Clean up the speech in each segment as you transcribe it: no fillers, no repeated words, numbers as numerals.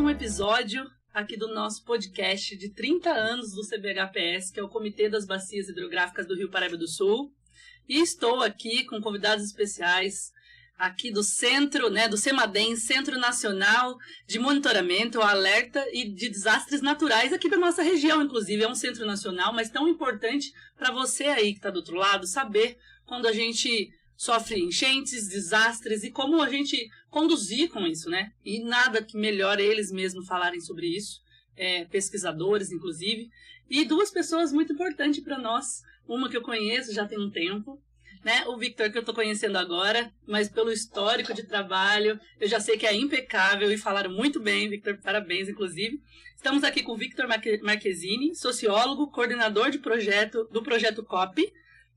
um episódio aqui do nosso podcast de 30 anos do CBHPS, que é o Comitê das Bacias Hidrográficas do Rio Paraíba do Sul. E estou aqui com convidados especiais aqui do centro, do CEMADEM, Centro Nacional de Monitoramento, Alerta e de Desastres Naturais aqui da nossa região, inclusive. É um centro nacional, mas tão importante para você aí que está do outro lado saber quando a gente sofre enchentes, desastres e como a gente conduzir com isso, né? E nada que melhore eles mesmos falarem sobre isso, pesquisadores, inclusive. E duas pessoas muito importantes para nós, uma que eu conheço já tem um tempo, né? O Victor, que eu estou conhecendo agora, mas pelo histórico de trabalho, eu já sei que é impecável e falaram muito bem, Victor, parabéns, inclusive. Estamos aqui com o Victor Marquezini, sociólogo, coordenador do projeto COP,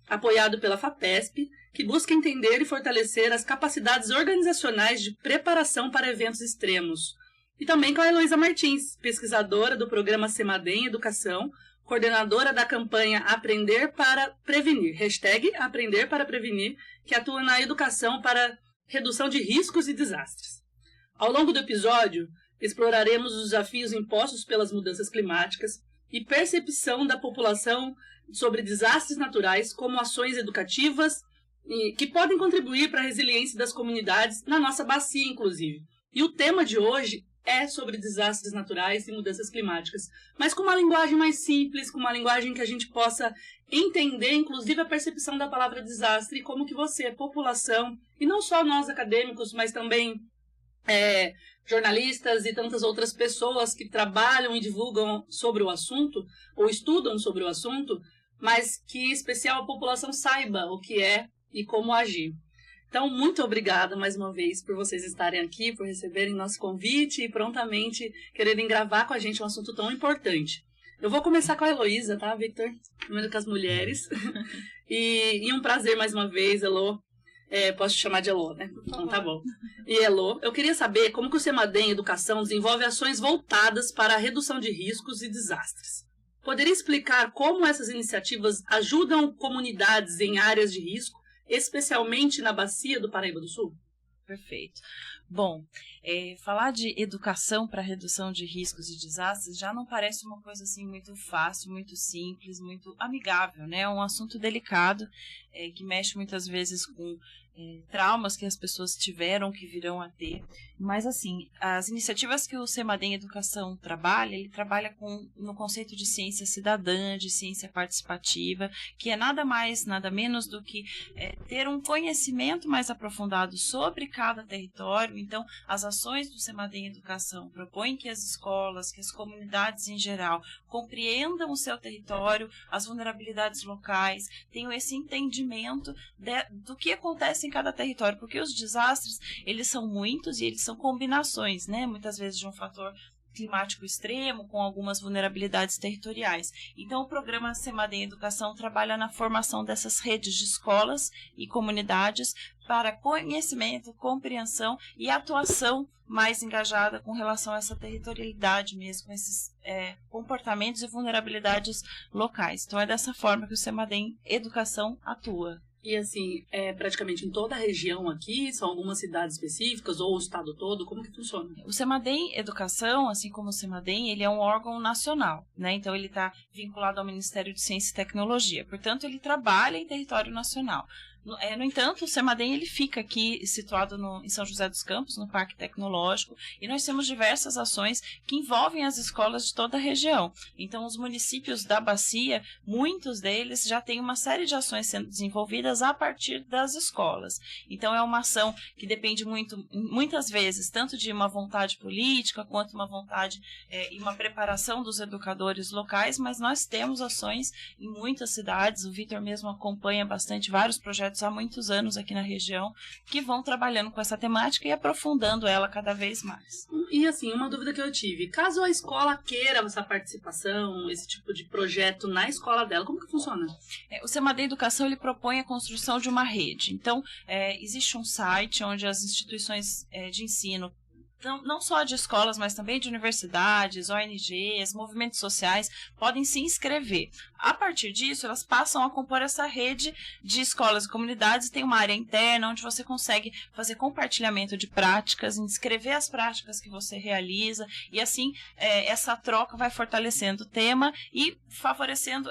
apoiado pela FAPESP, que busca entender e fortalecer as capacidades organizacionais de preparação para eventos extremos. E também com a Heloísa Martins, pesquisadora do programa CEMADEM Educação, coordenadora da campanha Aprender para Prevenir, #Aprender para Prevenir, que atua na educação para redução de riscos e desastres. Ao longo do episódio, exploraremos os desafios impostos pelas mudanças climáticas e percepção da população sobre desastres naturais como ações educativas que podem contribuir para a resiliência das comunidades na nossa bacia, inclusive. E o tema de hoje é sobre desastres naturais e mudanças climáticas, mas com uma linguagem mais simples, com uma linguagem que a gente possa entender, inclusive, a percepção da palavra desastre e como que você, população, e não só nós acadêmicos, mas também jornalistas e tantas outras pessoas que trabalham e divulgam sobre o assunto, ou estudam sobre o assunto, mas que, em especial, a população saiba o que é e como agir. Então, muito obrigada mais uma vez por vocês estarem aqui, por receberem nosso convite e prontamente quererem gravar com a gente um assunto tão importante. Eu vou começar com a Heloísa, tá, Victor? Primeiro com as mulheres. E um prazer mais uma vez, Elo. Posso te chamar de Elo, né? Então, tá bom. E Elo, eu queria saber como que o CEMADEM Educação desenvolve ações voltadas para a redução de riscos e desastres. Poderia explicar como essas iniciativas ajudam comunidades em áreas de risco, especialmente na bacia do Paraíba do Sul? Perfeito. Bom, falar de educação para redução de riscos e desastres já não parece uma coisa assim muito fácil, muito simples, muito amigável, né? É um assunto delicado que mexe muitas vezes com traumas que as pessoas tiveram, que virão a ter. Mas, assim, as iniciativas que o CEMADEM Educação trabalha, ele trabalha no conceito de ciência cidadã, de ciência participativa, que é nada mais, nada menos do que ter um conhecimento mais aprofundado sobre cada território. Então, as ações do CEMADEM Educação propõem que as escolas, que as comunidades em geral, compreendam o seu território, as vulnerabilidades locais, tenham esse entendimento do que acontece em cada território, porque os desastres, eles são muitos e eles são combinações, né? Muitas vezes de um fator climático extremo com algumas vulnerabilidades territoriais. Então, o programa CEMADEM Educação trabalha na formação dessas redes de escolas e comunidades para conhecimento, compreensão e atuação mais engajada com relação a essa territorialidade mesmo, com esses comportamentos e vulnerabilidades locais. Então, é dessa forma que o CEMADEM Educação atua. E assim, praticamente em toda a região aqui, são algumas cidades específicas ou o estado todo, como que funciona? O CEMADEM Educação, assim como o CEMADEM, ele é um órgão nacional, né? Então ele está vinculado ao Ministério de Ciência e Tecnologia, portanto ele trabalha em território nacional. No entanto, o CEMADEM ele fica aqui situado em São José dos Campos, no Parque Tecnológico, e nós temos diversas ações que envolvem as escolas de toda a região. Então, os municípios da bacia, muitos deles já têm uma série de ações sendo desenvolvidas a partir das escolas. Então, é uma ação que depende muitas vezes, tanto de uma vontade política, quanto uma vontade e uma preparação dos educadores locais, mas nós temos ações em muitas cidades. O Victor mesmo acompanha bastante vários projetos há muitos anos aqui na região, que vão trabalhando com essa temática e aprofundando ela cada vez mais. E assim, uma dúvida que eu tive, caso a escola queira essa participação, esse tipo de projeto na escola dela, como que funciona? O CEMADEM Educação ele propõe a construção de uma rede. Então, existe um site onde as instituições de ensino não só de escolas, mas também de universidades, ONGs, movimentos sociais, podem se inscrever. A partir disso, elas passam a compor essa rede de escolas e comunidades, tem uma área interna onde você consegue fazer compartilhamento de práticas, inscrever as práticas que você realiza, e assim essa troca vai fortalecendo o tema e favorecendo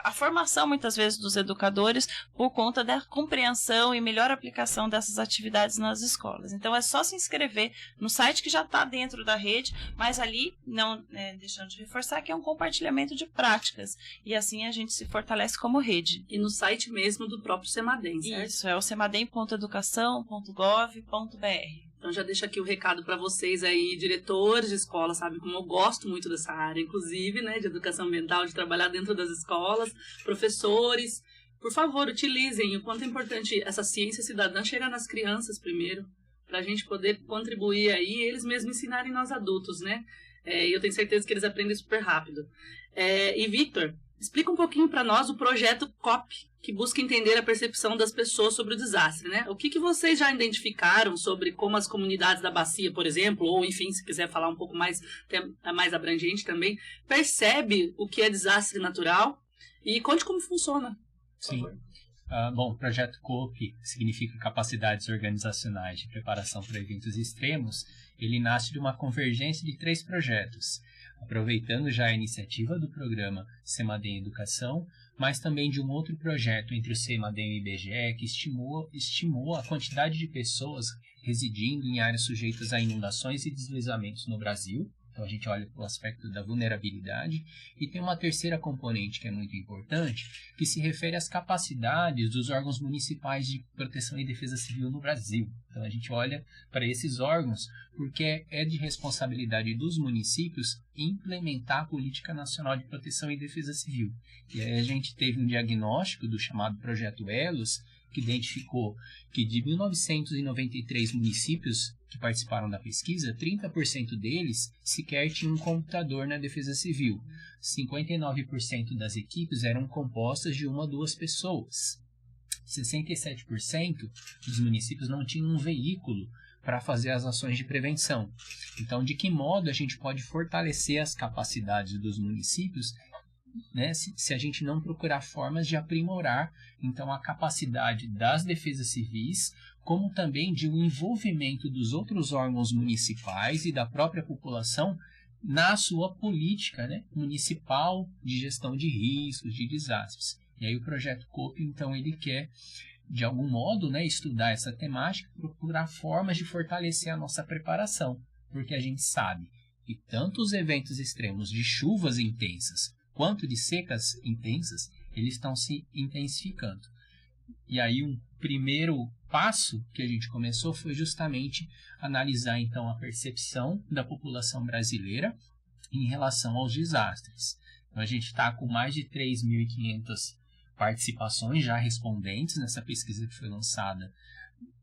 a formação, muitas vezes, dos educadores por conta da compreensão e melhor aplicação dessas atividades nas escolas. Então, é só se inscrever no site que já está dentro da rede, mas ali, não deixando de reforçar, que é um compartilhamento de práticas. E assim a gente se fortalece como rede. E no site mesmo do próprio Semadem, certo? Isso, é o semadem.educação.gov.br. Então já deixo aqui o recado para vocês aí, diretores de escola, sabe como eu gosto muito dessa área, inclusive, né, de educação ambiental, de trabalhar dentro das escolas, professores, por favor, utilizem o quanto é importante essa ciência cidadã chegar nas crianças primeiro, para a gente poder contribuir aí e eles mesmos ensinarem nós adultos, né? Eu tenho certeza que eles aprendem super rápido. E Victor, explica um pouquinho para nós o projeto COP, que busca entender a percepção das pessoas sobre o desastre, né? O que vocês já identificaram sobre como as comunidades da bacia, por exemplo, ou enfim, se quiser falar um pouco mais abrangente também, percebe o que é desastre natural e conte como funciona. Sim. Bom, o projeto COP significa Capacidades Organizacionais de Preparação para Eventos Extremos. Ele nasce de uma convergência de 3 projetos, aproveitando já a iniciativa do programa Semadem Educação, mas também de um outro projeto entre o Semadem e o IBGE que estimou a quantidade de pessoas residindo em áreas sujeitas a inundações e deslizamentos no Brasil. Então, a gente olha para o aspecto da vulnerabilidade. E tem uma terceira componente que é muito importante, que se refere às capacidades dos órgãos municipais de proteção e defesa civil no Brasil. Então, a gente olha para esses órgãos porque é de responsabilidade dos municípios implementar a Política Nacional de Proteção e Defesa Civil. E aí a gente teve um diagnóstico do chamado Projeto Elos, que identificou que de 1993 municípios que participaram da pesquisa, 30% deles sequer tinham um computador na defesa civil. 59% das equipes eram compostas de 1 a 2 pessoas. 67% dos municípios não tinham um veículo para fazer as ações de prevenção. Então, de que modo a gente pode fortalecer as capacidades dos municípios, né, se a gente não procurar formas de aprimorar então a capacidade das defesas civis, como também de um envolvimento dos outros órgãos municipais e da própria população na sua política, né, municipal de gestão de riscos, de desastres. E aí o projeto COP, então, ele quer, de algum modo, né, estudar essa temática, procurar formas de fortalecer a nossa preparação, porque a gente sabe que tanto os eventos extremos de chuvas intensas quanto de secas intensas, eles estão se intensificando. E aí um primeiro passo que a gente começou foi justamente analisar então a percepção da população brasileira em relação aos desastres. Então a gente está com mais de 3.500 participações já respondentes nessa pesquisa que foi lançada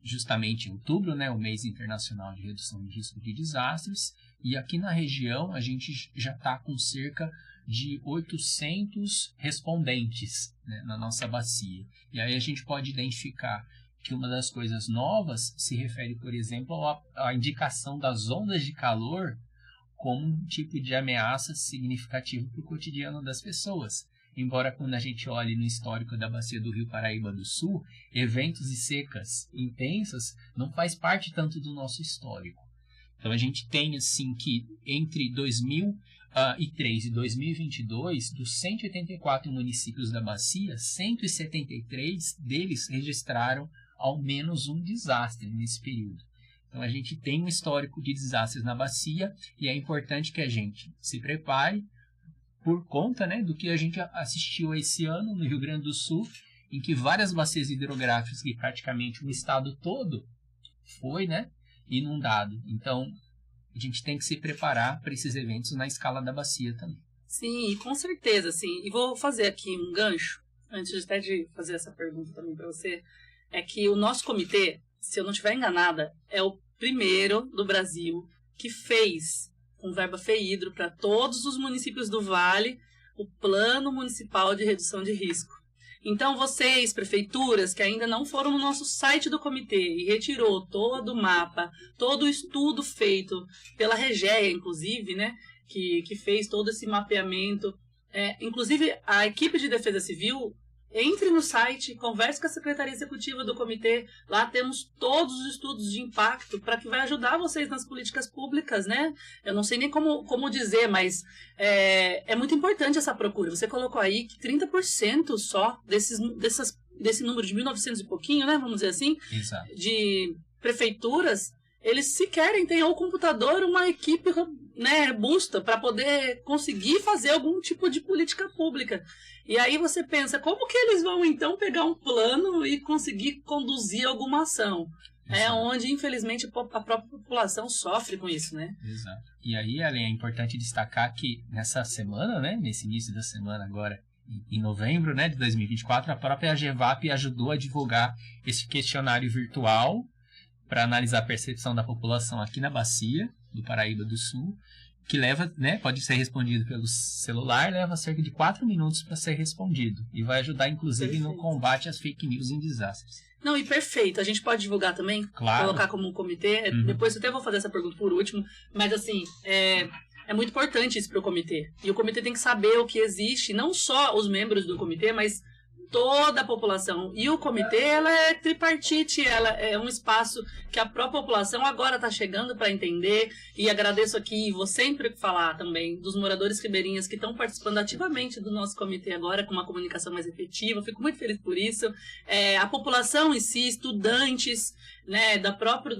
justamente em outubro, né, o mês internacional de redução de risco de desastres, e aqui na região a gente já está com cerca de 800 respondentes, né, na nossa bacia. E aí a gente pode identificar que uma das coisas novas se refere, por exemplo, à indicação das ondas de calor como um tipo de ameaça significativa para o cotidiano das pessoas. Embora quando a gente olhe no histórico da bacia do Rio Paraíba do Sul, eventos e secas intensas não faz parte tanto do nosso histórico. Então a gente tem assim que entre 2003 e 2022, dos 184 municípios da bacia, 173 deles registraram ao menos um desastre nesse período. Então a gente tem um histórico de desastres na bacia e é importante que a gente se prepare por conta, né, do que a gente assistiu esse ano no Rio Grande do Sul, em que várias bacias hidrográficas, que praticamente o estado todo foi, né, inundado. Então, a gente tem que se preparar para esses eventos na escala da bacia também. Sim, com certeza, sim. E vou fazer aqui um gancho, antes até de fazer essa pergunta também para você, é que o nosso comitê, se eu não estiver enganada, é o primeiro do Brasil que fez com verba FEHIDRO para todos os municípios do Vale, o Plano Municipal de Redução de Risco. Então, vocês, prefeituras, que ainda não foram no nosso site do comitê e retirou todo o mapa, todo o estudo feito pela Regeia, inclusive, né, que fez todo esse mapeamento. Inclusive, a equipe de Defesa Civil, entre no site, converse com a Secretaria Executiva do Comitê. Lá temos todos os estudos de impacto para que vai ajudar vocês nas políticas públicas, né? Eu não sei nem como dizer, mas é muito importante essa procura. Você colocou aí que 30% só desse número de 1.900 e pouquinho, né? Vamos dizer assim, Exato. de prefeituras, eles sequer têm ou computador, uma equipe, né, robusta para poder conseguir fazer algum tipo de política pública. E aí você pensa, como que eles vão então pegar um plano e conseguir conduzir alguma ação? Exato. Onde, infelizmente, a própria população sofre com isso, né? Exato. E aí, Ellen, é importante destacar que nessa semana, né, nesse início da semana agora, em novembro, né, de 2024, a própria AGEVAP ajudou a divulgar esse questionário virtual para analisar a percepção da população aqui na bacia do Paraíba do Sul, que leva, né, pode ser respondido pelo celular, leva cerca de 4 minutos para ser respondido e vai ajudar, inclusive, perfeito, no combate às fake news em desastres. Não, e perfeito. A gente pode divulgar também? Claro. Colocar como um comitê. Depois eu até vou fazer essa pergunta por último, mas assim, é muito importante isso para o comitê. E o comitê tem que saber o que existe, não só os membros do comitê, mas toda a população. E o comitê, ela é tripartite, ela é um espaço que a própria população agora está chegando para entender. E agradeço aqui, vou sempre falar também, dos moradores ribeirinhas que estão participando ativamente do nosso comitê agora, com uma comunicação mais efetiva. Fico muito feliz por isso. A população em si, estudantes, né, do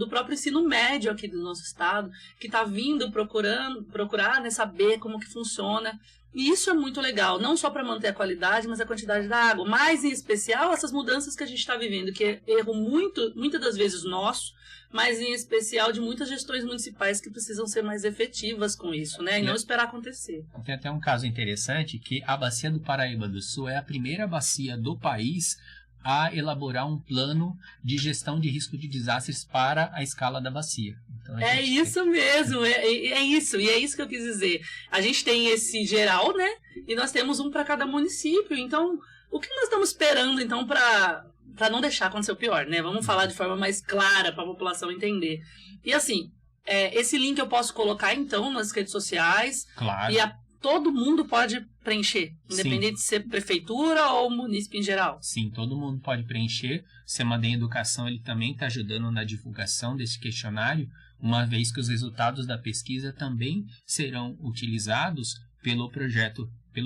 próprio ensino médio aqui do nosso estado, que está vindo procurar, né, saber como que funciona. E isso é muito legal, não só para manter a qualidade, mas a quantidade da água. Mas, em especial, essas mudanças que a gente está vivendo, que é erro muitas das vezes nosso, mas em especial de muitas gestões municipais que precisam ser mais efetivas com isso, né? E não esperar acontecer. Tem até um caso interessante que a Bacia do Paraíba do Sul é a primeira bacia do país a elaborar um plano de gestão de risco de desastres para a escala da bacia. Então, isso mesmo, é isso, e é isso que eu quis dizer. A gente tem esse geral, né? E nós temos um para cada município. Então, o que nós estamos esperando, então, para não deixar acontecer o pior, né? Vamos falar de forma mais clara para a população entender. E assim, esse link eu posso colocar, então, nas redes sociais. Claro. E todo mundo pode preencher, independente de ser prefeitura ou município em geral. Sim, todo mundo pode preencher. O Semadem Educação ele também está ajudando na divulgação desse questionário, uma vez que os resultados da pesquisa também serão utilizados pelo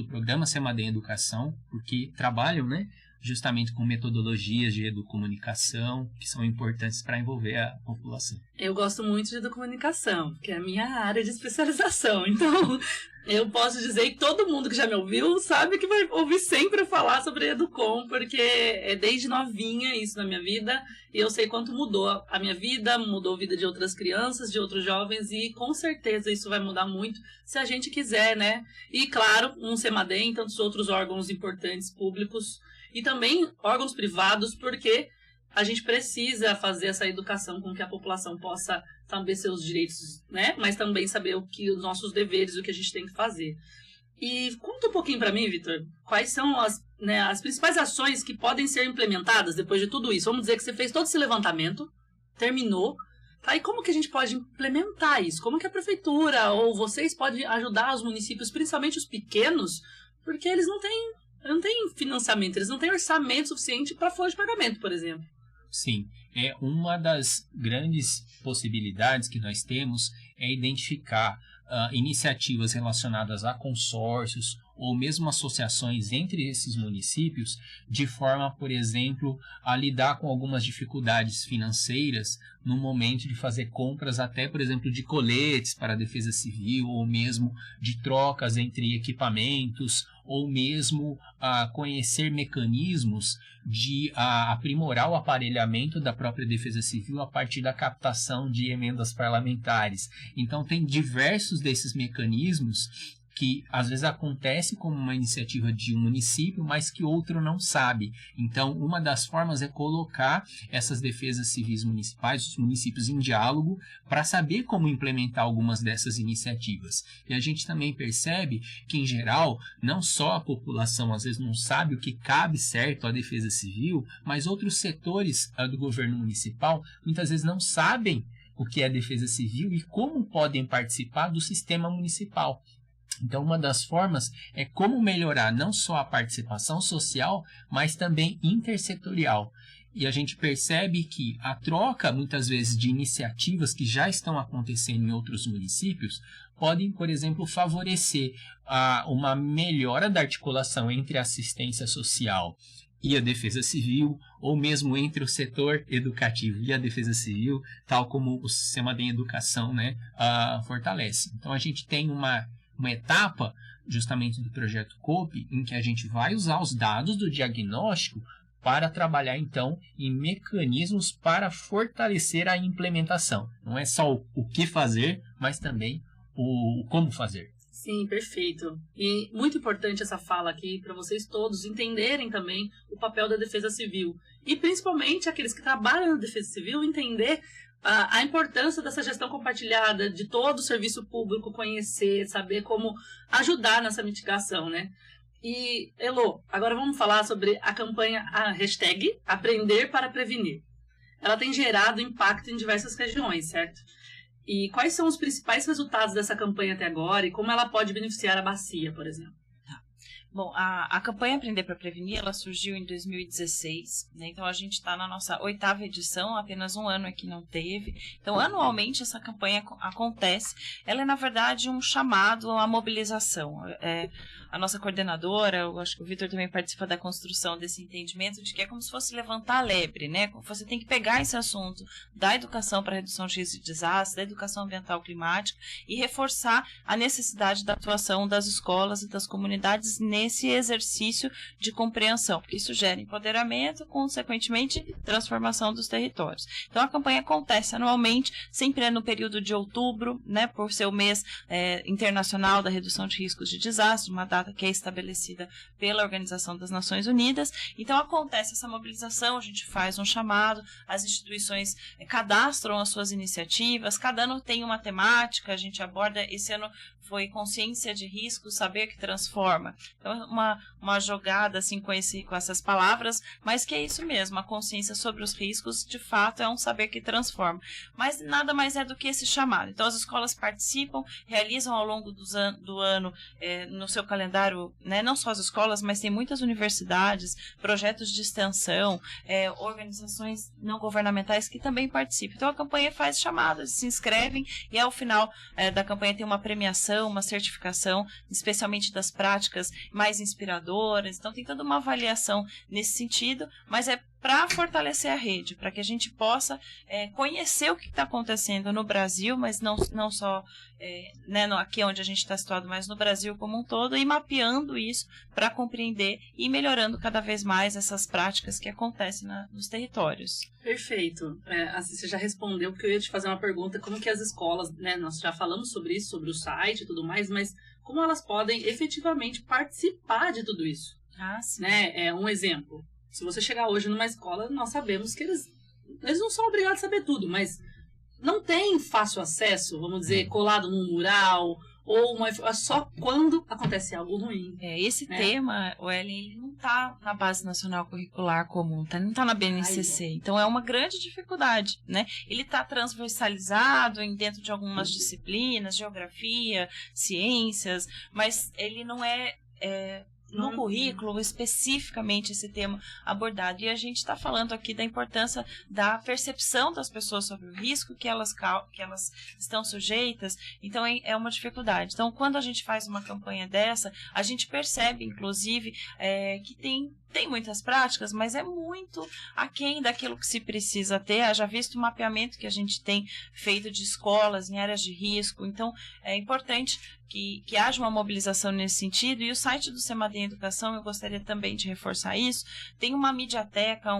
programa Semadem Educação, porque trabalham, né, justamente com metodologias de educomunicação que são importantes para envolver a população. Eu gosto muito de educomunicação, que é a minha área de especialização. Então, eu posso dizer que todo mundo que já me ouviu sabe que vai ouvir sempre eu falar sobre Educom, porque é desde novinha isso na minha vida, e eu sei quanto mudou a minha vida, mudou a vida de outras crianças, de outros jovens, e com certeza isso vai mudar muito se a gente quiser, né? E claro, um Semadem, tantos outros órgãos importantes públicos, e também órgãos privados, porque a gente precisa fazer essa educação com que a população possa saber seus direitos, né? Mas também saber os nossos deveres, o que a gente tem que fazer. E conta um pouquinho para mim, Vitor, quais são as principais ações que podem ser implementadas depois de tudo isso? Vamos dizer que você fez todo esse levantamento, terminou, tá? E como que a gente pode implementar isso? Como que a prefeitura ou vocês podem ajudar os municípios, principalmente os pequenos, porque eles não têm financiamento, eles não têm orçamento suficiente para folha de pagamento, por exemplo. Sim, uma das grandes possibilidades que nós temos é identificar iniciativas relacionadas a consórcios ou mesmo associações entre esses municípios, de forma, por exemplo, a lidar com algumas dificuldades financeiras no momento de fazer compras até, por exemplo, de coletes para a defesa civil, ou mesmo de trocas entre equipamentos, ou mesmo conhecer mecanismos de aprimorar o aparelhamento da própria defesa civil a partir da captação de emendas parlamentares. Então, tem diversos desses mecanismos que às vezes acontece como uma iniciativa de um município, mas que outro não sabe. Então, uma das formas é colocar essas defesas civis municipais, os municípios em diálogo, para saber como implementar algumas dessas iniciativas. E a gente também percebe que, em geral, não só a população às vezes não sabe o que cabe certo à defesa civil, mas outros setores do governo municipal muitas vezes não sabem o que é defesa civil e como podem participar do sistema municipal. Então, uma das formas é como melhorar não só a participação social, mas também intersetorial. E a gente percebe que a troca, muitas vezes, de iniciativas que já estão acontecendo em outros municípios podem, por exemplo, favorecer uma melhora da articulação entre a assistência social e a defesa civil, ou mesmo entre o setor educativo e a defesa civil, tal como o sistema de educação, né, fortalece. Então, a gente tem uma etapa, justamente do projeto COPE, em que a gente vai usar os dados do diagnóstico para trabalhar, então, em mecanismos para fortalecer a implementação. Não é só o que fazer, mas também o como fazer. Sim, perfeito. E muito importante essa fala aqui para vocês todos entenderem também o papel da defesa civil. E principalmente aqueles que trabalham na defesa civil entender a importância dessa gestão compartilhada, de todo o serviço público conhecer, saber como ajudar nessa mitigação, né? E, Elo, agora vamos falar sobre a campanha, a hashtag Aprender para Prevenir. Ela tem gerado impacto em diversas regiões, certo? E quais são os principais resultados dessa campanha até agora e como ela pode beneficiar a bacia, por exemplo? Bom, a campanha Aprender para Prevenir, ela surgiu em 2016, né? Então a gente está na nossa 8ª edição, apenas um ano aqui não teve. Então, anualmente essa campanha acontece. Ela é, na verdade, um chamado à mobilização. A nossa coordenadora, eu acho que o Vitor também participa da construção desse entendimento de que é como se fosse levantar a lebre, né? Você tem que pegar esse assunto da educação para redução de risco de desastre, da educação ambiental climática e reforçar a necessidade da atuação das escolas e das comunidades nesse exercício de compreensão, porque isso gera empoderamento, consequentemente, transformação dos territórios. Então, a campanha acontece anualmente, sempre no período de outubro, né? Por ser o mês internacional da redução de riscos de desastre, uma data que é estabelecida pela Organização das Nações Unidas. Então, acontece essa mobilização, a gente faz um chamado, as instituições cadastram as suas iniciativas, cada ano tem uma temática, a gente aborda, esse ano foi consciência de risco, saber que transforma. Então, uma jogada assim com essas palavras, mas que é isso mesmo, a consciência sobre os riscos, de fato, é um saber que transforma. Mas nada mais é do que esse chamado. Então, as escolas participam, realizam ao longo do ano, no seu calendário, né, não só as escolas, mas tem muitas universidades, projetos de extensão, organizações não governamentais que também participam. Então, a campanha faz chamadas, se inscrevem e ao final da campanha tem uma premiação, uma certificação, especialmente das práticas mais inspiradoras. Então, tem toda uma avaliação nesse sentido, mas é para fortalecer a rede, para que a gente possa conhecer o que está acontecendo no Brasil, mas não só aqui onde a gente está situado, mas no Brasil como um todo, e mapeando isso para compreender e melhorando cada vez mais essas práticas que acontecem nos territórios. Perfeito. Assim, você já respondeu, porque eu ia te fazer uma pergunta, como que as escolas, né, nós já falamos sobre isso, sobre o site e tudo mais, mas como elas podem efetivamente participar de tudo isso? Sim. Né? Um exemplo. Se você chegar hoje numa escola, nós sabemos que eles não são obrigados a saber tudo, mas não tem fácil acesso, vamos dizer, colado num mural, ou só quando acontece algo ruim. Esse tema, o ele não está na Base Nacional Curricular Comum, não está na BNCC, então é uma grande dificuldade, né? Ele está transversalizado dentro de algumas disciplinas, geografia, ciências, mas ele não é no currículo, especificamente esse tema abordado. E a gente está falando aqui da importância da percepção das pessoas sobre o risco que elas estão sujeitas. Então, é uma dificuldade. Então, quando a gente faz uma campanha dessa, a gente percebe, inclusive, que tem muitas práticas, mas é muito aquém daquilo que se precisa ter. Haja visto o mapeamento que a gente tem feito de escolas em áreas de risco. Então, é importante que haja uma mobilização nesse sentido. E o site do SEMADEM Educação, eu gostaria também de reforçar isso, tem uma mediateca,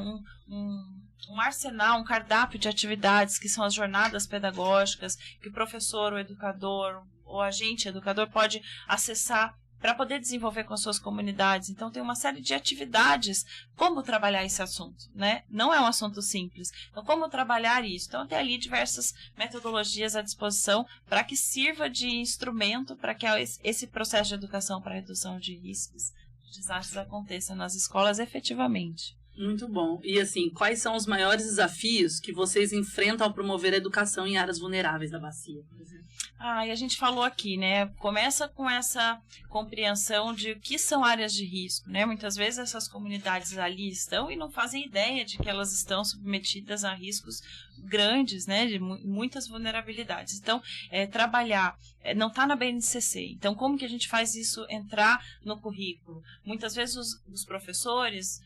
um arsenal, um cardápio de atividades que são as jornadas pedagógicas, que o professor, o educador, ou agente educador pode acessar para poder desenvolver com as suas comunidades. Então, tem uma série de atividades como trabalhar esse assunto, né? Não é um assunto simples. Então, como trabalhar isso? Então, tem ali diversas metodologias à disposição para que sirva de instrumento para que esse processo de educação para redução de riscos, de desastres aconteça nas escolas efetivamente. Muito bom. E assim, quais são os maiores desafios que vocês enfrentam ao promover a educação em áreas vulneráveis da bacia, por exemplo? E a gente falou aqui, né? Começa com essa compreensão de o que são áreas de risco, né? Muitas vezes essas comunidades ali estão e não fazem ideia de que elas estão submetidas a riscos grandes, né? De muitas vulnerabilidades. Então, trabalhar, não está na BNCC. Então, como que a gente faz isso entrar no currículo? Muitas vezes os professores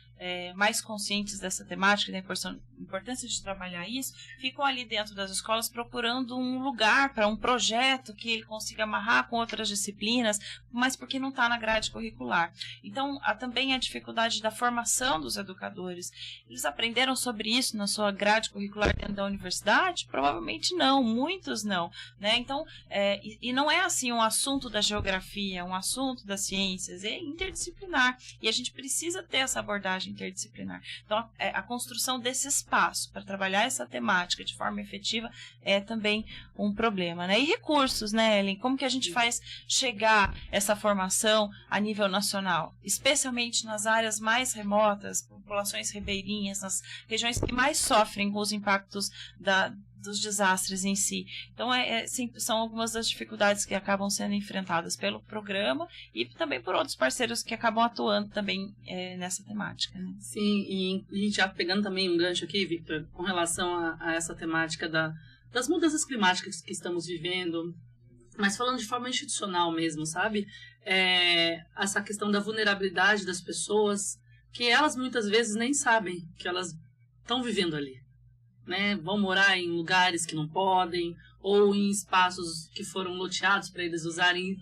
mais conscientes dessa temática, da importância de trabalhar isso, ficam ali dentro das escolas procurando um lugar para um projeto que ele consiga amarrar com outras disciplinas, mas porque não está na grade curricular. Então, há também a dificuldade da formação dos educadores. Eles aprenderam sobre isso na sua grade curricular dentro da universidade? Provavelmente não, muitos não, né? Então, e não é assim um assunto da geografia, um assunto das ciências, é interdisciplinar, e a gente precisa ter essa abordagem interdisciplinar. Então, a construção desse espaço para trabalhar essa temática de forma efetiva é também um problema, né? E recursos, né, Ellen? Como que a gente faz chegar essa formação a nível nacional, especialmente nas áreas mais remotas, populações ribeirinhas, nas regiões que mais sofrem com os impactos dos desastres em si. Então, são algumas das dificuldades que acabam sendo enfrentadas pelo programa e também por outros parceiros que acabam atuando também nessa temática, né? Sim, e a gente já pegando também um gancho aqui, Victor, com relação a essa temática das mudanças climáticas que estamos vivendo, mas falando de forma institucional mesmo, sabe? Essa questão da vulnerabilidade das pessoas, que elas muitas vezes nem sabem que elas estão vivendo ali. Né, vão morar em lugares que não podem, ou em espaços que foram loteados para eles usarem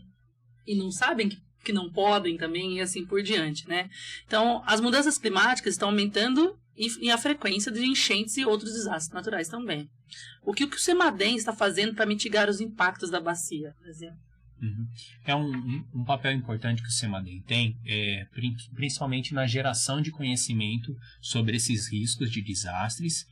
e não sabem que não podem também, e assim por diante, né? Então, as mudanças climáticas estão aumentando e a frequência de enchentes e outros desastres naturais também. O que o CEMADEM está fazendo para mitigar os impactos da bacia, por exemplo? É um papel importante que o CEMADEM tem, principalmente na geração de conhecimento sobre esses riscos de desastres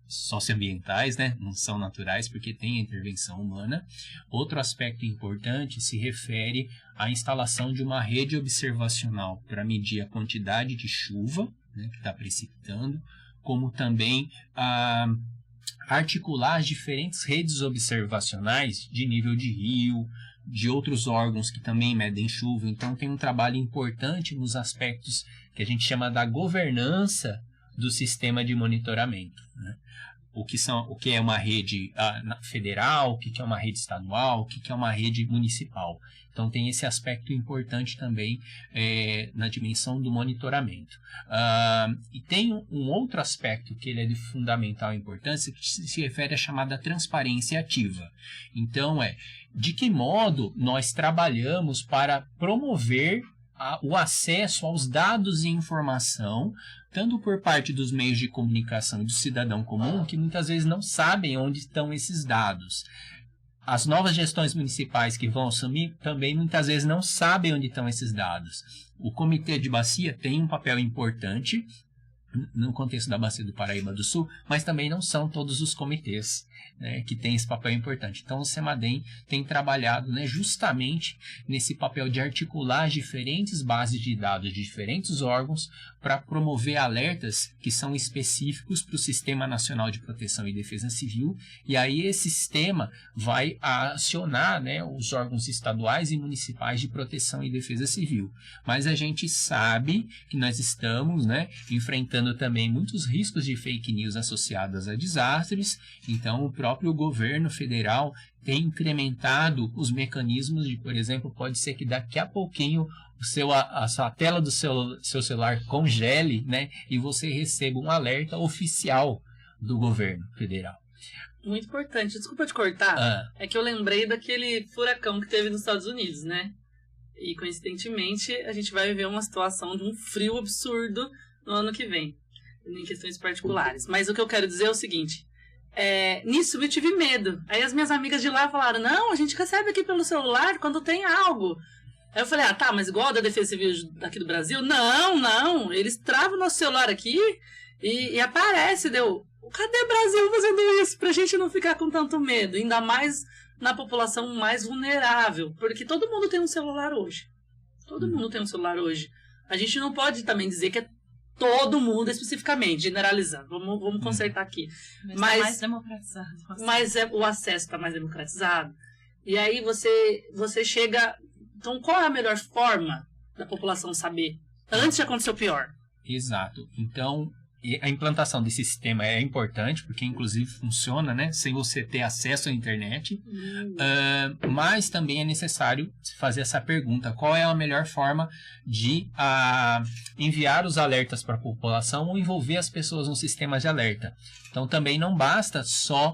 socioambientais, né? Não são naturais porque tem a intervenção humana. Outro aspecto importante se refere à instalação de uma rede observacional para medir a quantidade de chuva, né, que está precipitando, como também articular as diferentes redes observacionais de nível de rio, de outros órgãos que também medem chuva. Então tem um trabalho importante nos aspectos que a gente chama da governança do sistema de monitoramento, né? O que é uma rede federal, o que é uma rede estadual, o que é uma rede municipal. Então, tem esse aspecto importante também na dimensão do monitoramento. E tem um outro aspecto que ele é de fundamental importância, que se refere à chamada transparência ativa. Então, de que modo nós trabalhamos para promover o acesso aos dados e informação, tanto por parte dos meios de comunicação e do cidadão comum, que muitas vezes não sabem onde estão esses dados. As novas gestões municipais que vão assumir também muitas vezes não sabem onde estão esses dados. O Comitê de Bacia tem um papel importante no contexto da Bacia do Paraíba do Sul, mas também não são todos os comitês, né, que têm esse papel importante. Então, o CEMADEM tem trabalhado, né, justamente nesse papel de articular as diferentes bases de dados de diferentes órgãos para promover alertas que são específicos para o Sistema Nacional de Proteção e Defesa Civil, e aí esse sistema vai acionar, né, os órgãos estaduais e municipais de proteção e defesa civil. Mas a gente sabe que nós estamos, né, enfrentando também muitos riscos de fake news associados a desastres, então o próprio governo federal tem incrementado os mecanismos de, por exemplo, pode ser que daqui a pouquinho a tela do seu celular congele, né, e você receba um alerta oficial do governo federal. Muito importante. Desculpa te cortar, é que eu lembrei daquele furacão que teve nos Estados Unidos, né? E, coincidentemente, a gente vai viver uma situação de um frio absurdo no ano que vem. em questões particulares. Mas o que eu quero dizer é o seguinte, nisso eu tive medo. Aí as minhas amigas de lá falaram, não, a gente recebe aqui pelo celular quando tem algo. Aí eu falei, tá, mas igual a da Defesa Civil aqui do Brasil? Não, eles travam o nosso celular aqui e aparece, cadê o Brasil fazendo isso? Pra gente não ficar com tanto medo, ainda mais na população mais vulnerável, porque todo mundo tem um celular hoje. Todo mundo tem um celular hoje. A gente não pode também dizer que é todo mundo especificamente, generalizando. Vamos consertar aqui. Mas tá mais democratizado. Mas o acesso está mais democratizado. E aí você chega... Então, qual é a melhor forma da população saber? Antes de acontecer o pior. Exato. Então, a implantação desse sistema é importante, porque inclusive funciona, né, sem você ter acesso à internet. Mas também é necessário fazer essa pergunta: qual é a melhor forma de enviar os alertas para a população ou envolver as pessoas no sistema de alerta? Então, também não basta só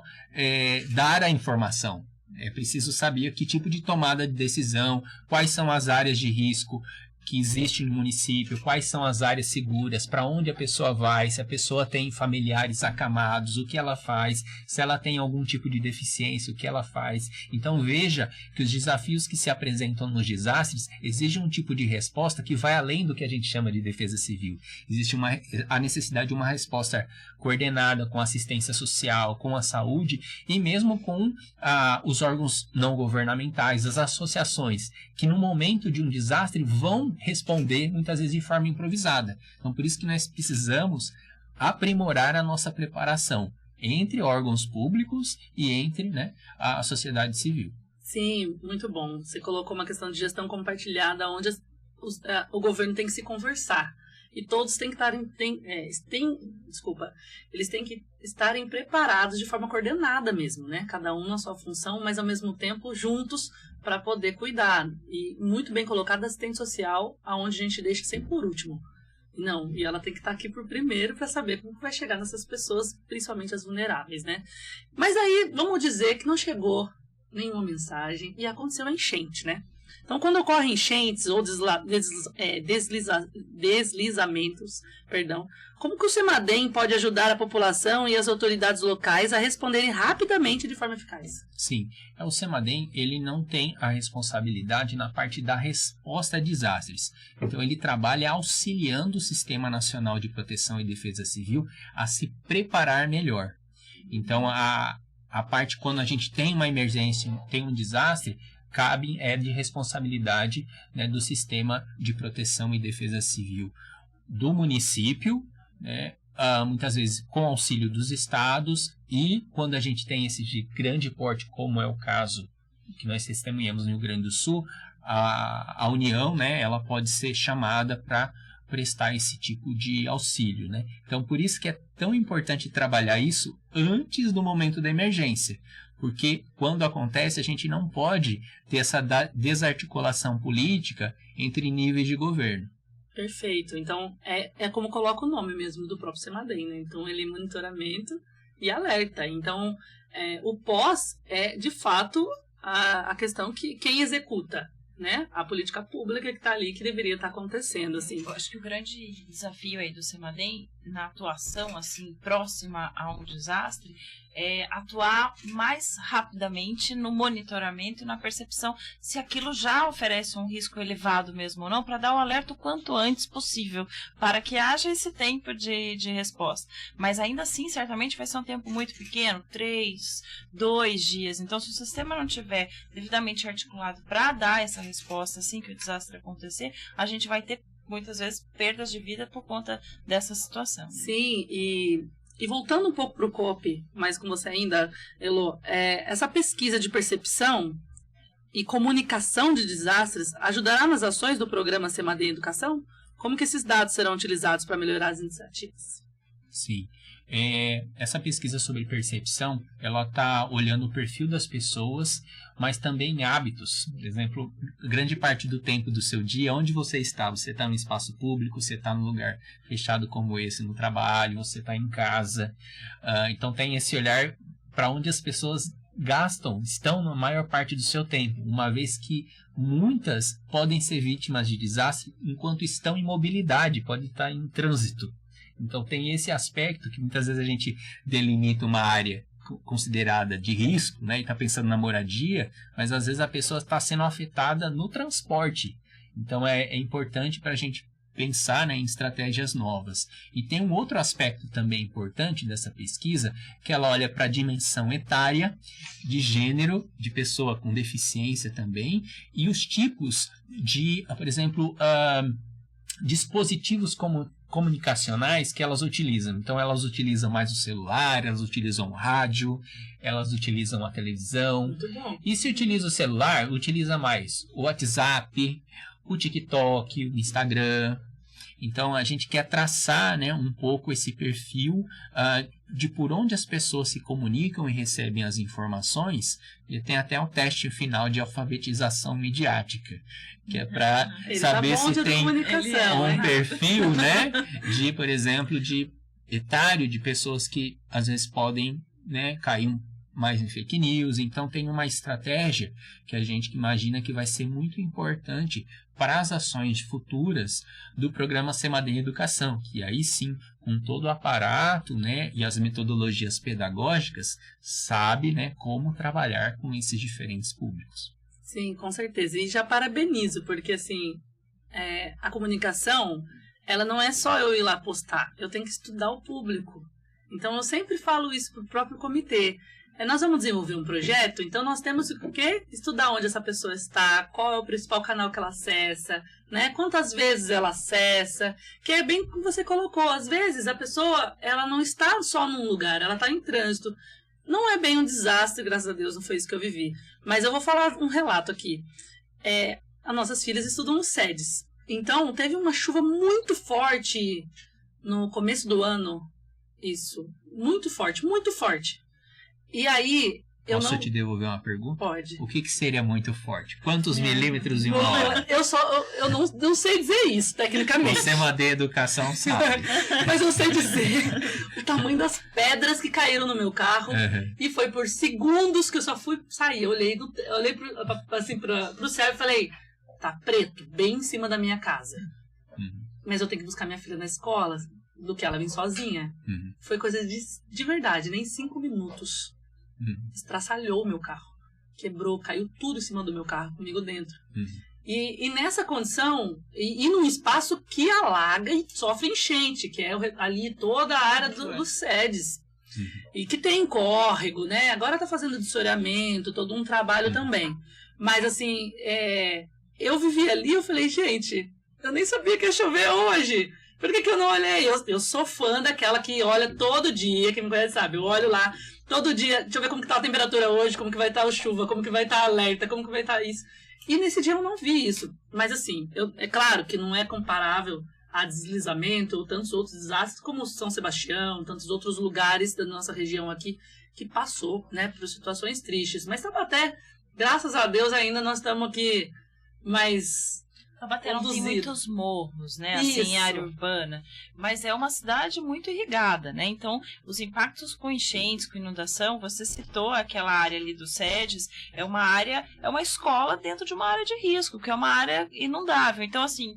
dar a informação. É preciso saber que tipo de tomada de decisão, quais são as áreas de risco que existem no município, quais são as áreas seguras, para onde a pessoa vai, se a pessoa tem familiares acamados, o que ela faz, se ela tem algum tipo de deficiência, o que ela faz. Então veja que os desafios que se apresentam nos desastres exigem um tipo de resposta que vai além do que a gente chama de defesa civil. Existe a necessidade de uma resposta coordenada com a assistência social, com a saúde e mesmo com os órgãos não governamentais, as associações, que no momento de um desastre vão responder muitas vezes de forma improvisada. Então, por isso que nós precisamos aprimorar a nossa preparação entre órgãos públicos e entre, né, a sociedade civil. Sim, muito bom. Você colocou uma questão de gestão compartilhada, onde o governo tem que se conversar. E todos têm que eles têm que estarem preparados de forma coordenada mesmo, né? Cada um na sua função, mas ao mesmo tempo juntos para poder cuidar. E muito bem colocada a assistente social, aonde a gente deixa sempre por último. Não, e ela tem que estar aqui por primeiro para saber como vai chegar nessas pessoas, principalmente as vulneráveis, né? Mas aí, vamos dizer que não chegou nenhuma mensagem e aconteceu a enchente, né? Então, quando ocorrem enchentes ou deslizamentos, como que o CEMADEM pode ajudar a população e as autoridades locais a responderem rapidamente de forma eficaz? Sim, o CEMADEM ele não tem a responsabilidade na parte da resposta a desastres. Então, ele trabalha auxiliando o Sistema Nacional de Proteção e Defesa Civil a se preparar melhor. Então, a parte quando a gente tem uma emergência, tem um desastre, é de responsabilidade, né, do Sistema de Proteção e Defesa Civil do município, né, muitas vezes com auxílio dos estados, e quando a gente tem esse de grande porte, como é o caso que nós testemunhamos no Rio Grande do Sul, a União, né, ela pode ser chamada para prestar esse tipo de auxílio, né? Então, por isso que é tão importante trabalhar isso antes do momento da emergência, porque quando acontece a gente não pode ter essa desarticulação política entre níveis de governo. Perfeito. Então, é como coloca o nome mesmo do próprio CEMADEM, né? Então, ele é monitoramento e alerta. Então, o pós é, de fato, a questão que quem executa, né? A política pública que está ali, que deveria estar acontecendo, assim. Eu acho que o grande desafio aí do CEMADEM, na atuação, assim, próxima a um desastre, é atuar mais rapidamente no monitoramento e na percepção se aquilo já oferece um risco elevado mesmo ou não, para dar o alerta o quanto antes possível, para que haja esse tempo de resposta. Mas ainda assim, certamente vai ser um tempo muito pequeno, 3, 2 dias. Então, se o sistema não tiver devidamente articulado para dar essa resposta assim que o desastre acontecer, a gente vai ter muitas vezes perdas de vida por conta dessa situação. Sim, e voltando um pouco para o COP, mas com você ainda, Elô, essa pesquisa de percepção e comunicação de desastres ajudará nas ações do programa CEMADEM Educação? Como que esses dados serão utilizados para melhorar as iniciativas? Sim. Essa pesquisa sobre percepção, ela está olhando o perfil das pessoas, mas também hábitos. Por exemplo, grande parte do tempo do seu dia, onde você está? Você está no espaço público, você está num lugar fechado como esse, no trabalho, você está em casa. Então tem esse olhar para onde as pessoas estão na maior parte do seu tempo, uma vez que muitas podem ser vítimas de desastre enquanto estão em mobilidade, podem estar em trânsito. Então tem esse aspecto que muitas vezes a gente delimita uma área considerada de risco, né, e está pensando na moradia, mas às vezes a pessoa está sendo afetada no transporte. Então é importante para a gente pensar, né, em estratégias novas. E tem um outro aspecto também importante dessa pesquisa, que ela olha para a dimensão etária, de gênero, de pessoa com deficiência também, e os tipos de, por exemplo, dispositivos comunicacionais que elas utilizam. Então, elas utilizam mais o celular, elas utilizam o rádio, elas utilizam a televisão. Muito bom. E se utiliza o celular, utiliza mais o WhatsApp, o TikTok, o Instagram. Então, a gente quer traçar, né, um pouco esse perfil de por onde as pessoas se comunicam e recebem as informações. E tem até um teste final de alfabetização midiática, que é para saber se tem um perfil, né, de, por exemplo, de etário, de pessoas que às vezes podem, né, cair mais em fake news. Então, tem uma estratégia que a gente imagina que vai ser muito importante para as ações futuras do programa SEMADEM Educação, que aí sim, com todo o aparato, né, e as metodologias pedagógicas, sabe, né, como trabalhar com esses diferentes públicos. Sim, com certeza. E já parabenizo, porque assim, a comunicação, ela não é só eu ir lá postar, eu tenho que estudar o público. Então, eu sempre falo isso para o próprio comitê. Nós vamos desenvolver um projeto, então nós temos que estudar onde essa pessoa está, qual é o principal canal que ela acessa, né? Quantas vezes ela acessa, que é bem como você colocou. Às vezes a pessoa ela não está só num lugar, ela está em trânsito. Não é bem um desastre, graças a Deus, não foi isso que eu vivi. Mas eu vou falar um relato aqui. As nossas filhas estudam no SEDES. Então, teve uma chuva muito forte no começo do ano. Isso, muito forte, muito forte. E aí, Posso te devolver uma pergunta? Pode. O que seria muito forte? Quantos milímetros em uma hora? Eu não sei dizer isso, tecnicamente. Você SEMADEM Educação sabe. Mas eu sei dizer o tamanho das pedras que caíram no meu carro. Uhum. E foi por segundos que eu só fui sair. Eu olhei assim, pro céu e falei, tá preto, bem em cima da minha casa. Uhum. Mas eu tenho que buscar minha filha na escola, do que ela vir sozinha. Uhum. Foi coisa de verdade, nem 5 minutos. Estraçalhou o meu carro, quebrou, caiu tudo em cima do meu carro, comigo dentro. E nessa condição, e num espaço que alaga e sofre enchente, que é ali toda a área dos SEDES, e que tem córrego, né? Agora tá fazendo dessoreamento, todo um trabalho também. Mas assim, eu vivi ali, eu falei, gente, eu nem sabia que ia chover hoje. Por que eu não olhei? Eu sou fã daquela que olha todo dia, quem me conhece sabe, eu olho lá todo dia, deixa eu ver como que tá a temperatura hoje, como que vai estar a chuva, como que vai estar a alerta, como que vai estar isso. E nesse dia eu não vi isso. Mas assim, é claro que não é comparável a deslizamento ou tantos outros desastres como São Sebastião, tantos outros lugares da nossa região aqui que passou, né, por situações tristes. Mas Taubaté, graças a Deus, ainda nós estamos aqui mais... Taubaté não tem muitos morros, né, assim, em área urbana, mas é uma cidade muito irrigada, né, então os impactos com enchentes, com inundação, você citou aquela área ali do SEDES, é uma escola dentro de uma área de risco, que é uma área inundável, então assim,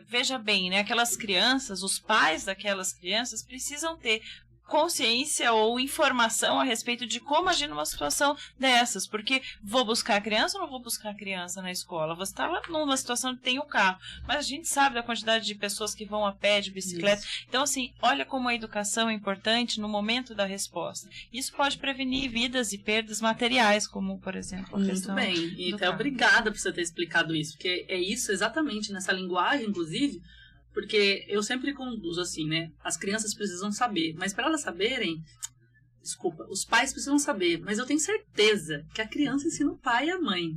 veja bem, né, aquelas crianças, os pais daquelas crianças precisam ter consciência ou informação a respeito de como agir numa situação dessas, porque vou buscar a criança ou não vou buscar a criança na escola? Você está numa situação que tem o carro, mas a gente sabe da quantidade de pessoas que vão a pé, de bicicleta. Isso. Então, assim, olha como a educação é importante no momento da resposta. Isso pode prevenir vidas e perdas materiais, como, por exemplo, a questão. Muito bem, e até obrigada por você ter explicado isso, porque é isso exatamente nessa linguagem, inclusive. Porque eu sempre conduzo assim, né? As crianças precisam saber, mas para elas saberem, os pais precisam saber, mas eu tenho certeza que a criança ensina o pai e a mãe.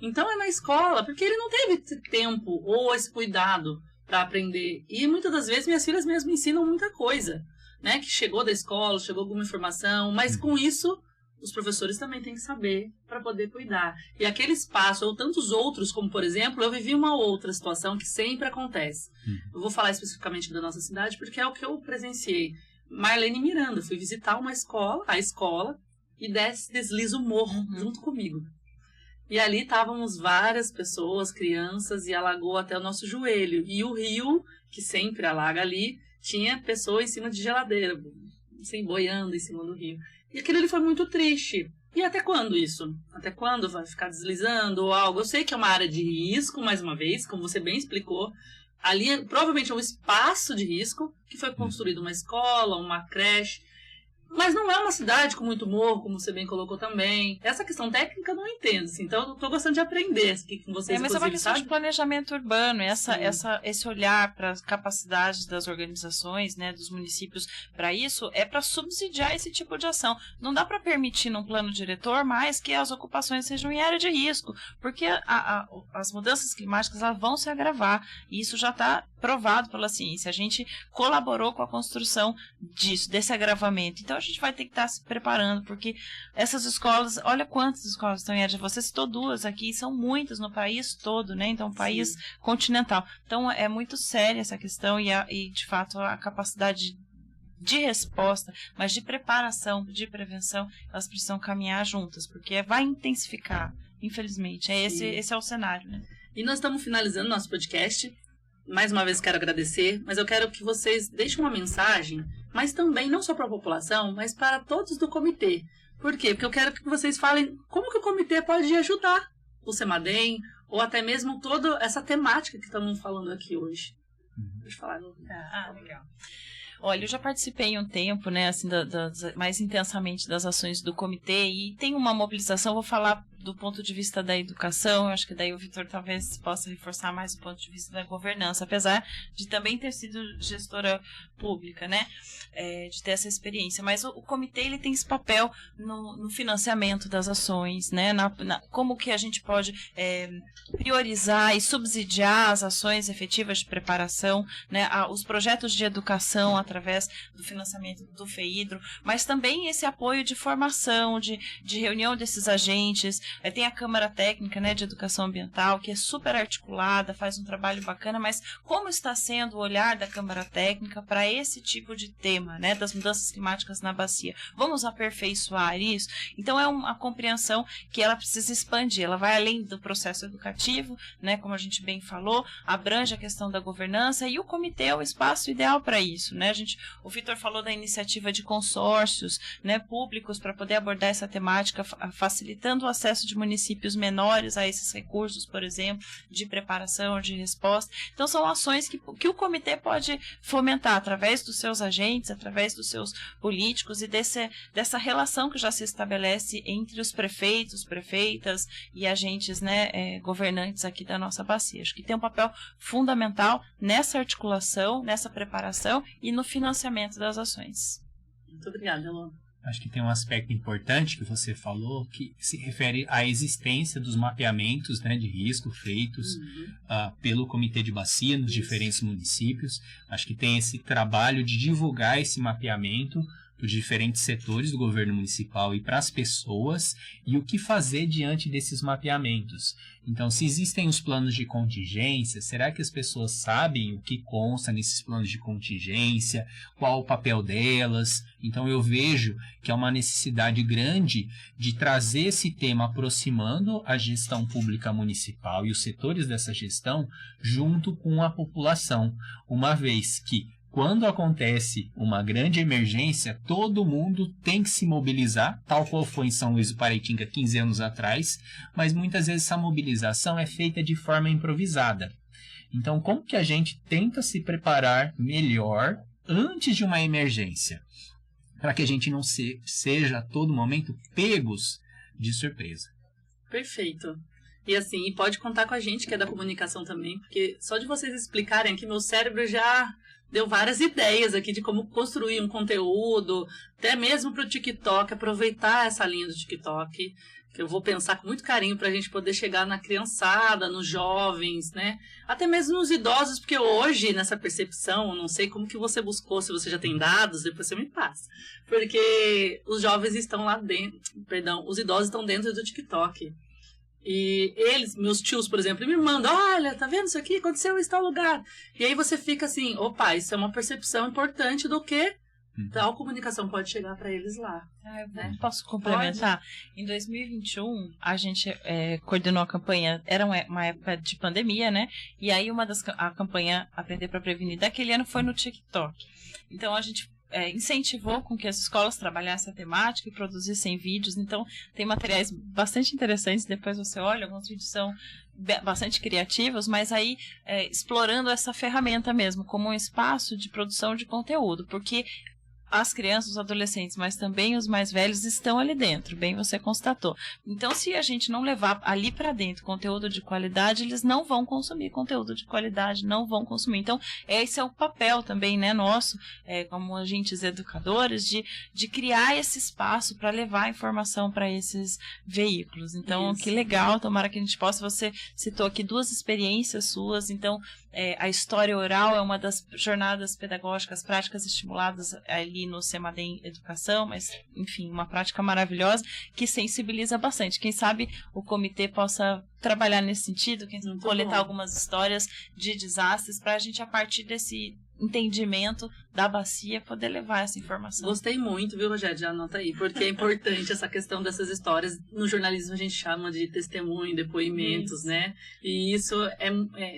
Então é na escola, porque ele não teve esse tempo ou esse cuidado para aprender. E muitas das vezes minhas filhas mesmo ensinam muita coisa, né? Que chegou da escola, chegou alguma informação, mas com isso os professores também têm que saber para poder cuidar. E aquele espaço, ou tantos outros, como por exemplo, eu vivi uma outra situação que sempre acontece. Eu vou falar especificamente da nossa cidade, porque é o que eu presenciei. Marlene Miranda, fui visitar a escola, e desliza o morro junto comigo. E ali estávamos várias pessoas, crianças, e alagou até o nosso joelho. E o rio, que sempre alaga ali, tinha pessoa em cima de geladeira, assim, boiando em cima do rio. E aquilo ali foi muito triste. E até quando isso? Até quando vai ficar deslizando ou algo? Eu sei que é uma área de risco, mais uma vez, como você bem explicou. Ali provavelmente é um espaço de risco, que foi construído uma escola, uma creche. Mas não é uma cidade com muito morro, como você bem colocou também. Essa questão técnica eu não entendo, assim, então eu estou gostando de aprender aqui com vocês. Mas é uma questão de planejamento urbano, esse olhar para as capacidades das organizações, né, dos municípios para isso, é para subsidiar esse tipo de ação. Não dá para permitir num plano diretor mais que as ocupações sejam em área de risco, porque as mudanças climáticas elas vão se agravar, e isso já está provado pela ciência. A gente colaborou com a construção desse agravamento. Então a gente vai ter que estar se preparando, porque essas escolas, olha quantas escolas estão em área. Você citou 2 aqui, são muitas no país todo, né? Então, país continental. Então, é muito séria essa questão e de fato, a capacidade de resposta, mas de preparação, de prevenção, elas precisam caminhar juntas, porque vai intensificar, infelizmente. Esse é o cenário, né? E nós estamos finalizando nosso podcast. Mais uma vez quero agradecer, mas eu quero que vocês deixem uma mensagem, mas também não só para a população, mas para todos do comitê. Por quê? Porque eu quero que vocês falem como que o comitê pode ajudar o CEMADEM, ou até mesmo toda essa temática que estamos falando aqui hoje. Deixa eu falar. Legal. Olha, eu já participei um tempo, né, assim, mais intensamente das ações do comitê, e tem uma mobilização, vou falar do ponto de vista da educação, eu acho que daí o Vitor talvez possa reforçar mais o ponto de vista da governança, apesar de também ter sido gestora pública, né, de ter essa experiência. Mas o comitê, ele tem esse papel no financiamento das ações, né, como que a gente pode priorizar e subsidiar as ações efetivas de preparação, né, os projetos de educação através do financiamento do FEIDRO, mas também esse apoio de formação, de reunião desses agentes. Tem a Câmara Técnica, né, de Educação Ambiental, que é super articulada, faz um trabalho bacana, mas como está sendo o olhar da Câmara Técnica para esse tipo de tema, né, das mudanças climáticas na bacia? Vamos aperfeiçoar isso? Então é uma compreensão que ela precisa expandir, ela vai além do processo educativo, né, como a gente bem falou, abrange a questão da governança, e o comitê é o espaço ideal para isso, né? O Vitor falou da iniciativa de consórcios, né, públicos para poder abordar essa temática, facilitando o acesso de municípios menores a esses recursos, por exemplo, de preparação, de resposta. Então, são ações que o comitê pode fomentar através dos seus agentes, através dos seus políticos e dessa relação que já se estabelece entre os prefeitos, prefeitas e agentes, né, governantes aqui da nossa bacia. Acho que tem um papel fundamental nessa articulação, nessa preparação e no financiamento das ações. Muito obrigada, Elô. Acho que tem um aspecto importante que você falou, que se refere à existência dos mapeamentos, né, de risco feitos pelo Comitê de Bacia nos diferentes municípios. Acho que tem esse trabalho de divulgar esse mapeamento para os diferentes setores do governo municipal e para as pessoas, e o que fazer diante desses mapeamentos. Então, se existem os planos de contingência, será que as pessoas sabem o que consta nesses planos de contingência, qual o papel delas? Então, eu vejo que é uma necessidade grande de trazer esse tema aproximando a gestão pública municipal e os setores dessa gestão junto com a população, uma vez que quando acontece uma grande emergência, todo mundo tem que se mobilizar, tal qual foi em São Luís do Paraitinga 15 anos atrás, mas muitas vezes essa mobilização é feita de forma improvisada. Então, como que a gente tenta se preparar melhor antes de uma emergência, para que a gente não seja a todo momento pegos de surpresa? Perfeito. E assim, pode contar com a gente que é da comunicação também, porque só de vocês explicarem aqui, meu cérebro já deu várias ideias aqui de como construir um conteúdo, até mesmo para o TikTok, aproveitar essa linha do TikTok, que eu vou pensar com muito carinho para a gente poder chegar na criançada, nos jovens, né? Até mesmo nos idosos, porque hoje, nessa percepção, eu não sei como que você buscou, se você já tem dados, depois você me passa. Porque os jovens estão lá dentro, os idosos estão dentro do TikTok. E eles, meus tios, por exemplo, me mandam, olha, tá vendo isso aqui? Aconteceu em tal lugar. E aí você fica assim, opa, isso é uma percepção importante do que tal comunicação pode chegar para eles lá. Né? Posso complementar? Em 2021, a gente coordenou a campanha, era uma época de pandemia, né? E aí a campanha Aprender para Prevenir daquele ano foi no TikTok. Então a gente incentivou com que as escolas trabalhassem a temática e produzissem vídeos. Então tem materiais bastante interessantes, depois você olha, alguns vídeos são bastante criativos, mas aí explorando essa ferramenta mesmo como um espaço de produção de conteúdo, porque as crianças, os adolescentes, mas também os mais velhos estão ali dentro, bem você constatou. Então, se a gente não levar ali para dentro conteúdo de qualidade, eles não vão consumir conteúdo de qualidade, não vão consumir. Então, esse é o papel também, né, nosso, como agentes educadores, de criar esse espaço para levar a informação para esses veículos. Então, que legal, tomara que a gente possa, você citou aqui 2 experiências suas, então, a história oral é uma das jornadas pedagógicas práticas estimuladas ali no Semadem Educação, mas, enfim, uma prática maravilhosa que sensibiliza bastante. Quem sabe o comitê possa trabalhar nesse sentido, coletar algumas histórias de desastres para a gente, a partir desse entendimento da bacia, poder levar essa informação. Gostei muito, viu, Rogério? Já anota aí, porque é importante essa questão dessas histórias. No jornalismo a gente chama de testemunho, depoimentos, né? E isso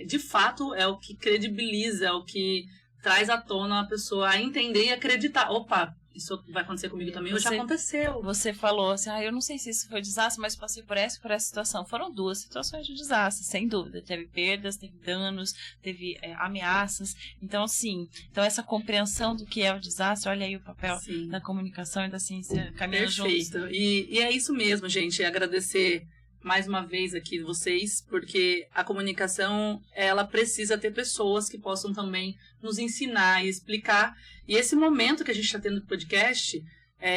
de fato é o que credibiliza, é o que traz à tona a pessoa a entender e acreditar. Opa, isso vai acontecer comigo também, ou já aconteceu. Você falou assim, eu não sei se isso foi desastre, mas passei por essa situação. Foram 2 situações de desastre, sem dúvida. Teve perdas, teve danos, teve ameaças. Então, assim, essa compreensão do que é o desastre, olha aí o papel da comunicação e da ciência caminhando juntos. Perfeito. E é isso mesmo, gente. Agradecer mais uma vez aqui vocês, porque a comunicação, ela precisa ter pessoas que possam também nos ensinar e explicar. E esse momento que a gente está tendo no podcast,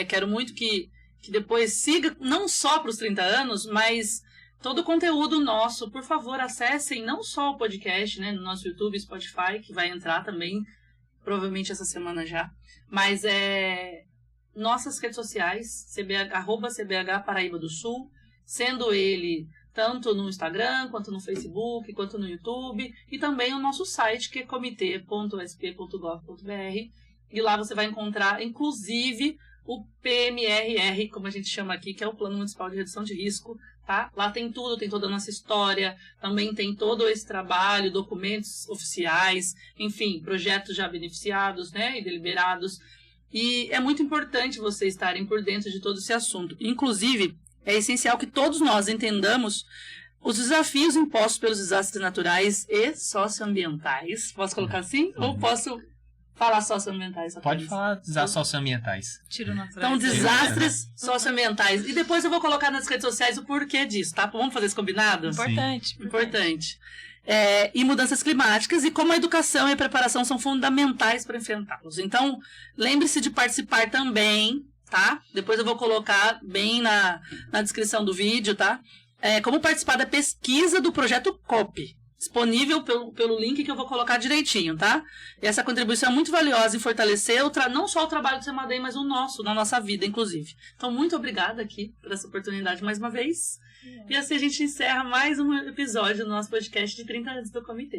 quero muito que depois siga, não só para os 30 anos, mas todo o conteúdo nosso. Por favor, acessem não só o podcast, né, no nosso YouTube, Spotify, que vai entrar também, provavelmente essa semana já, mas nossas redes sociais, @CBH Paraíba do Sul, sendo ele tanto no Instagram, quanto no Facebook, quanto no YouTube, e também o nosso site, que é comitê.sp.gov.br, e lá você vai encontrar, inclusive, o PMRR, como a gente chama aqui, que é o Plano Municipal de Redução de Risco, tá? Lá tem tudo, tem toda a nossa história, também tem todo esse trabalho, documentos oficiais, enfim, projetos já beneficiados, né, e deliberados, e é muito importante vocês estarem por dentro de todo esse assunto. Inclusive, é essencial que todos nós entendamos os desafios impostos pelos desastres naturais e socioambientais. Posso colocar assim? Ou posso falar socioambientais? Pode falar desastres socioambientais. Tiro naturais. Então, desastres socioambientais. E depois eu vou colocar nas redes sociais o porquê disso, tá? Vamos fazer esse combinado? Importante. Importante. E mudanças climáticas e como a educação e a preparação são fundamentais para enfrentá-los. Então, lembre-se de participar também, tá? Depois eu vou colocar bem na descrição do vídeo, tá? Como participar da pesquisa do projeto COP, disponível pelo link que eu vou colocar direitinho, tá? E essa contribuição é muito valiosa em fortalecer não só o trabalho do Semadem, mas o nosso, na nossa vida, inclusive. Então, muito obrigada aqui por essa oportunidade mais uma vez. E assim a gente encerra mais um episódio do nosso podcast de 30 anos do Comitê.